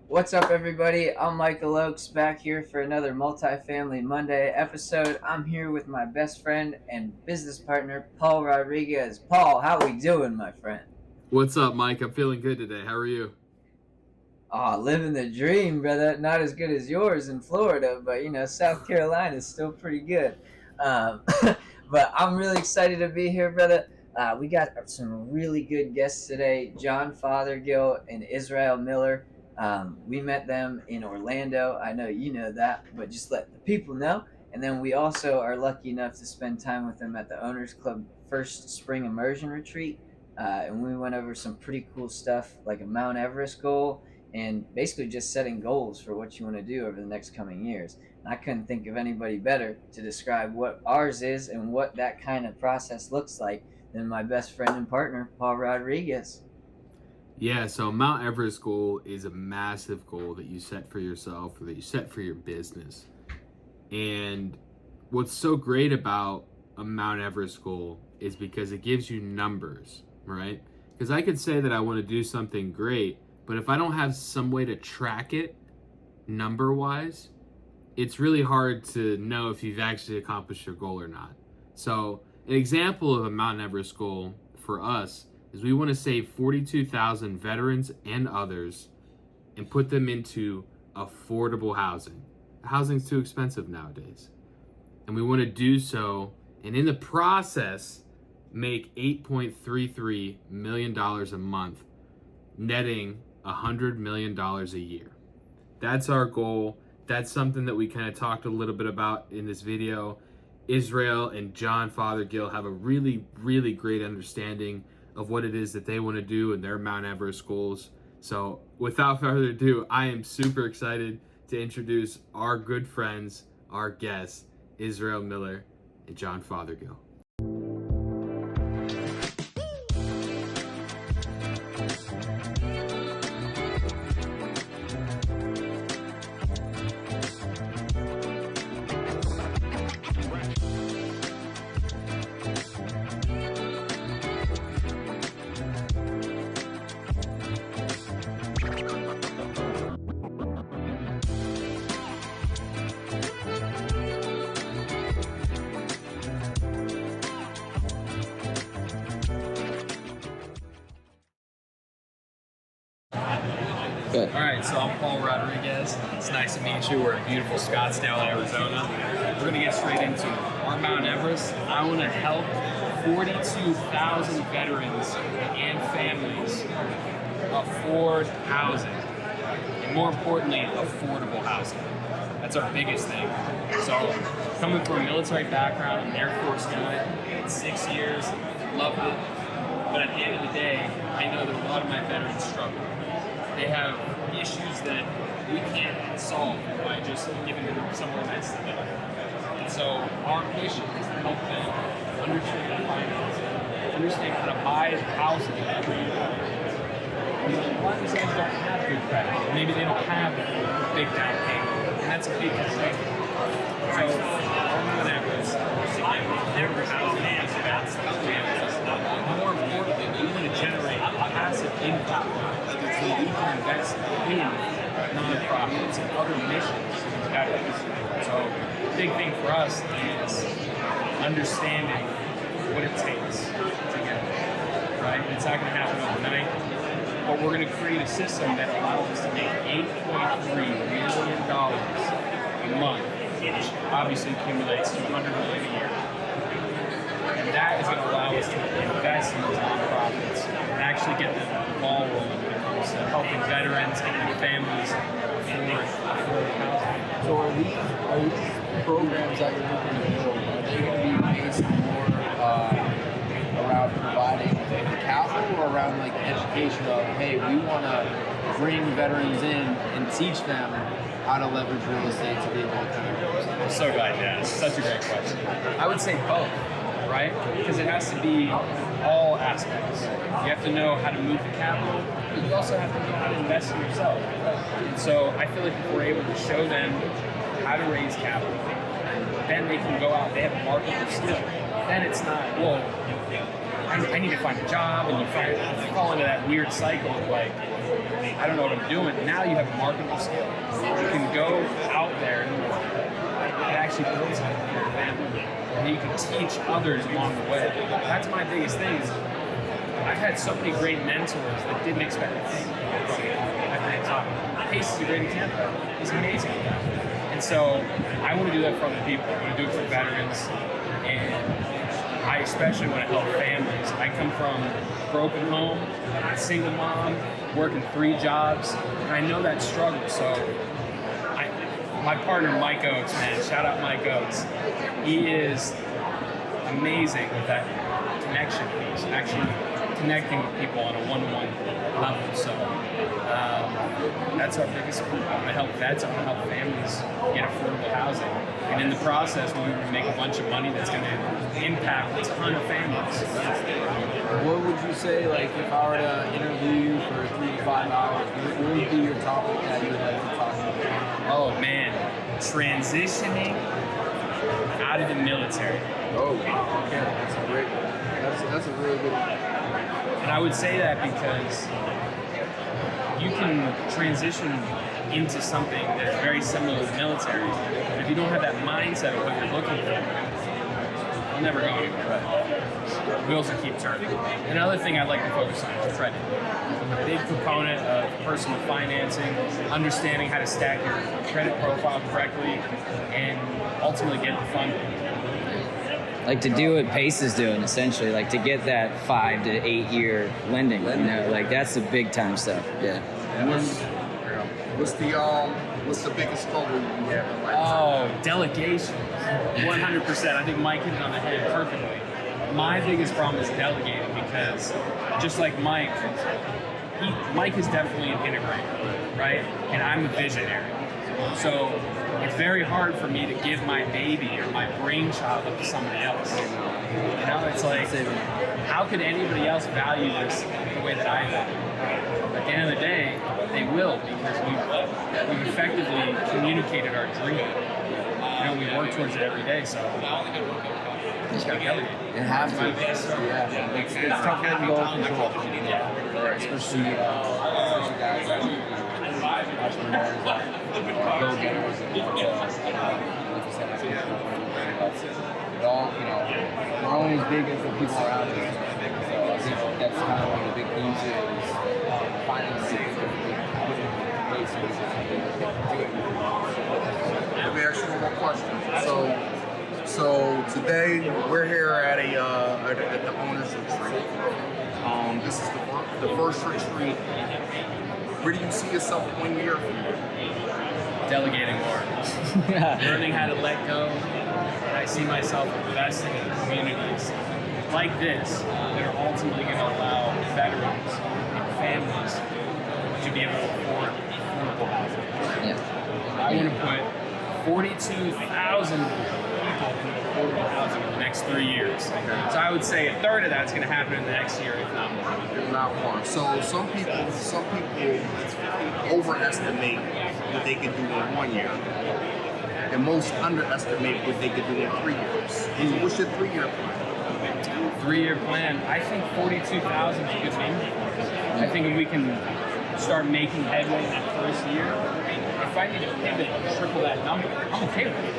What's up, everybody? I'm Michael Oakes back here for another Multifamily Monday episode. I'm here with my best friend and business partner, Paul Rodriguez. Paul, how we doing, my friend? What's up, Mike? I'm feeling good today. How are you? Oh, living the dream, brother. Not as good as yours in Florida, but South Carolina is still pretty good. Um, but I'm really excited to be here, brother. We got some really good guests today, John Fothergill and Israel Miller. We met them in Orlando. I know you know that, but just let the people know. And then we also are lucky enough to spend time with them at the Owners Club first spring immersion retreat. And we went over some pretty cool stuff like a Mount Everest goal and basically just setting goals for what you want to do over the next coming years. And I couldn't think of anybody better to describe what ours is and what that kind of process looks like than my best friend and partner, Paul Rodriguez. Yeah, so Mount Everest goal is a massive goal that you set for yourself or that you set for your business. And what's so great about a Mount Everest goal is because it gives you numbers, right? Because I could say that I want to do something great, but if I don't have some way to track it number wise, it's really hard to know if you've actually accomplished your goal or not. So, an example of a Mount Everest goal for us is we want to save 42,000 veterans and others and put them into affordable housing. Housing's too expensive nowadays. And we want to do so, and in the process, make $8.33 million a month, netting $100 million a year. That's our goal. That's something that we kind of talked a little bit about in this video. Israel and John Fothergill have a really, really great understanding of what it is that they want to do in their Mount Everest goals. So without further ado, I am super excited to introduce our good friends, our guests, Israel Miller and John Fothergill. Good. All right, so I'm Paul Rodriguez. It's nice to meet you. We're in beautiful Scottsdale, Arizona. We're going to get straight into our Mount Everest. I want to help 42,000 veterans and families afford housing, and more importantly, affordable housing. That's our biggest thing. So, coming from a military background, I'm an Air Force guy, 6 years, loved it. But at the end of the day, I know that a lot of my veterans struggle. They have issues that we can't solve by just giving them somewhere nice to live. And so our mission is to help them understand finance, understand how to buy housing. A lot of these guys don't have good credit. Maybe they don't have a big down payment, and that's a big mistake. So our Mount Everest, never housing that's more importantly, we want to generate passive income so we can invest in nonprofits and other missions to veterans. So the big thing for us is understanding what it takes to get there, right? And it's not going to happen overnight, but we're going to create a system that allows us to make $8.3 million a month, which obviously accumulates to $100 million a year. And that is going to allow us to invest in those nonprofits and actually get the ball rolling when it comes to helping veterans and their families afford housing. So are these programs that you're looking to build, are they going to be based more around providing the capital or around like education of, hey, we want to bring veterans in and teach them how to leverage real estate to be able to kind of... I'm so glad you asked. Such a great question. I would say both, right? Because it has to be all aspects. You have to know how to move the capital, but you also have to know how to invest in yourself. And so I feel like if we're able to show them how to raise capital, then they can go out, they have a marketable skill. Then it's not, well, I need to find a job, and you fall into that weird cycle of like, I don't know what I'm doing. Now you have a marketable skill. You can go out there and actually build something for your family. And you can teach others along the way. That's my biggest thing. I've had so many great mentors that didn't expect a thing from me after they taught me. Pace is a great example. He's amazing at that. And so I want to do that for other people. I want to do it for veterans. And I especially want to help families. I come from a broken home, a single mom, working 3 jobs, and I know that struggle. So my partner, Mike Oates, man, shout out Mike Oates. He is amazing with that connection piece, actually connecting with people on a one-on-one level. So that's our biggest goal. I want to help vets, I want to help families get affordable housing. And in the process, we can make a bunch of money that's going to impact a ton of families. What would you say, like, if I were to interview you for 3 to 5 hours, what would be your topic that you would like to talk about? Oh man, transitioning out of the military. Oh, okay, that's a great one. That's a really good one. And I would say that because you can transition into something that's very similar to the military, but if you don't have that mindset of what you're looking for, you'll never go anywhere. Wheels will keep turning. Another thing I'd like to focus on is credit. I'm a big proponent of personal financing, understanding how to stack your credit profile correctly, and ultimately get the funding. Like to do what Pace is doing, essentially, like to get that 5 to 8 year lending, you know, like that's the big time stuff. Yeah. What's the biggest struggle you have in life? Oh, delegation. 100%. I think Mike hit it on the head perfectly. My biggest problem is delegating because just like Mike, Mike is definitely an integrator, right? And I'm a visionary. So it's very hard for me to give my baby or my brainchild up to somebody else. You know, it's like, how could anybody else value this the way that I value it? At the end of the day, they will because we've effectively communicated our dream. You know, we work towards it every day, so just gotta delegate. It has to. Yeah. It's tough to go control. Especially guys like entrepreneurs, go-getters, it all, you know, we're only as big as the people around us. So I think that's kind of one of the big things is finding Let me ask you one more question. So today we're here at at the owners retreat. This is the first retreat. Where do you see yourself 1 year from now? Delegating more. Learning how to let go. And I see myself investing in communities like this that are ultimately going to allow veterans and families to be able to afford affordable housing. Yeah. I want to put 42,000 people in affordable housing in the next 3 years. So I would say a third of that's going to happen in the next year, if not more. If not more. So some people overestimate what they can do in 1 year, and most underestimate what they can do in 3 years. So what's your 3-year plan? 3-year plan. I think 42,000 is a good number. I think if we can start making headway in that first year, if I need to pivot and triple that number, I'm okay with it.